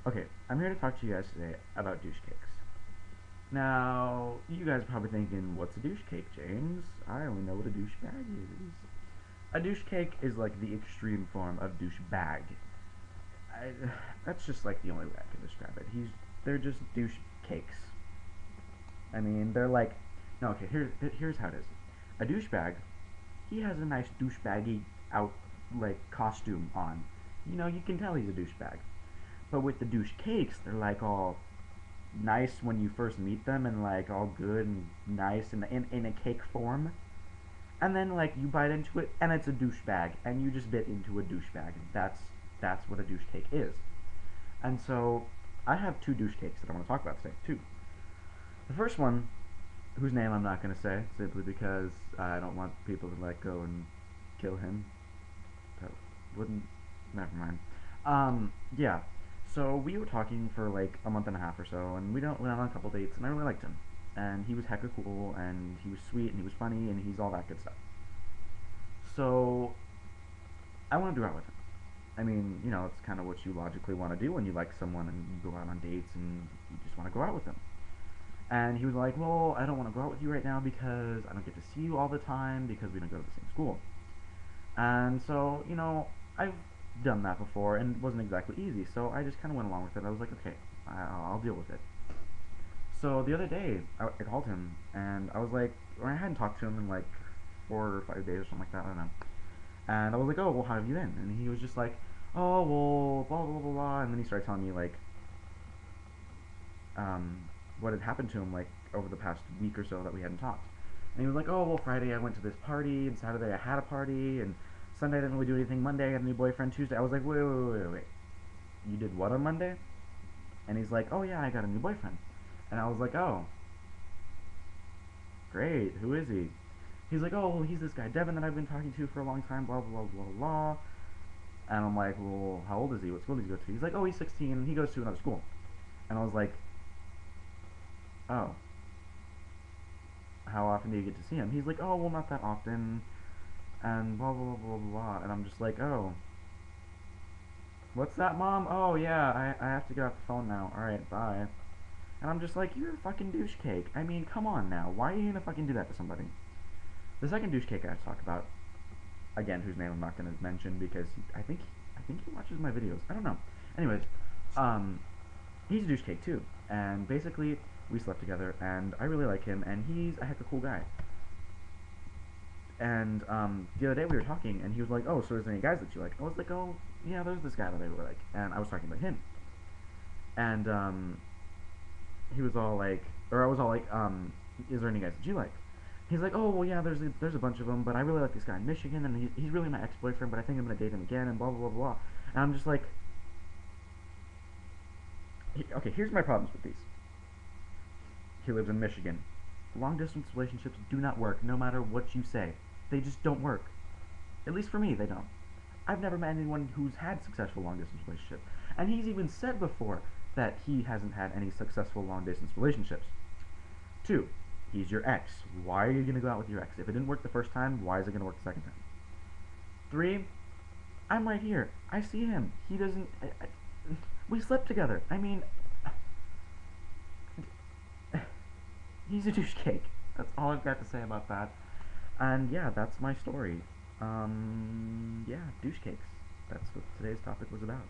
Okay, I'm here to talk to you guys today about douche cakes. Now, you guys are probably thinking, what's a douche cake, James? I only know what a douchebag is. A douche cake is like the extreme form of douchebag. I, that's just like the only way I can describe it. They're just douche cakes. I mean, they're like, no, okay, here's how it is. A douchebag, he has a nice douchebaggy out, like, costume on. You can tell he's a douchebag. But with the douche cakes, they're like all nice when you first meet them and like all good and nice in a cake form. And then like you bite into it and it's a douchebag and you just bit into a douchebag. That's what a douche cake is. And so I have two douche cakes that I want to talk about today too. The first one, whose name I'm not going to say, simply because I don't want people to like go and kill him. That wouldn't. Never mind. Yeah. So we were talking for like a month and a half or so, and went on a couple dates, and I really liked him. And he was hecka cool, and he was sweet, and he was funny, and he's all that good stuff. So I want to go out with him. I mean, it's kind of what you logically want to do when you like someone and you go out on dates and you just want to go out with them. And he was like, well, I don't want to go out with you right now because I don't get to see you all the time because we don't go to the same school. And so, I've done that before and it wasn't exactly easy, so I just kind of went along with it. I was like, okay, I'll deal with it. So the other day, I called him and I was like, or I hadn't talked to him in like 4 or 5 days or something like that, I don't know. And I was like, oh, well, how have you been? And he was just like, oh, well, blah, blah, blah, blah. And then he started telling me, like, um, what had happened to him, like, over the past week or so that we hadn't talked. And he was like, oh, well, Friday I went to this party, and Saturday I had a party, and Sunday I didn't really do anything. Monday I had a new boyfriend. Tuesday I was like, wait. You did what on Monday? And he's like, oh, yeah, I got a new boyfriend. And I was like, oh, great. Who is he? He's like, oh, well, he's this guy, Devin, that I've been talking to for a long time, blah, blah, blah, blah, blah. And I'm like, well, how old is he? What school does he go to? He's like, oh, he's 16, and he goes to another school. And I was like, oh, how often do you get to see him? He's like, oh, well, not that often, and blah, blah, blah, blah, blah. And I'm just like, oh, what's that, Mom? Oh, yeah, I have to get off the phone now. Alright, bye. And I'm just like, you're a fucking douche cake. I mean, come on now. Why are you gonna fucking do that to somebody? The second douche cake I have to talk about, again, whose name I'm not gonna mention because I think he watches my videos. I don't know. Anyways, he's a douche cake too. And basically, we slept together, and I really like him, and he's a heck of a cool guy. And the other day we were talking, and he was like, oh, so is there any guys that you like? I was like, oh, yeah, there's this guy that I really like. And I was talking about him. And he was all like, or I was all like, is there any guys that you like? He's like, oh, well, yeah, there's a bunch of them, but I really like this guy in Michigan, and he's really my ex-boyfriend, but I think I'm going to date him again, and blah, blah, blah, blah. And I'm just like, okay, here's my problems with these. He lives in Michigan. Long-distance relationships do not work, no matter what you say. They just don't work. At least for me, they don't. I've never met anyone who's had successful long-distance relationships. And he's even said before that he hasn't had any successful long-distance relationships. 2. He's your ex. Why are you going to go out with your ex? If it didn't work the first time, why is it going to work the second time? 3. I'm right here. I see him. He doesn't... we slept together. I mean... he's a douche cake. That's all I've got to say about that. And yeah, that's my story. Yeah, douche cakes. That's what today's topic was about.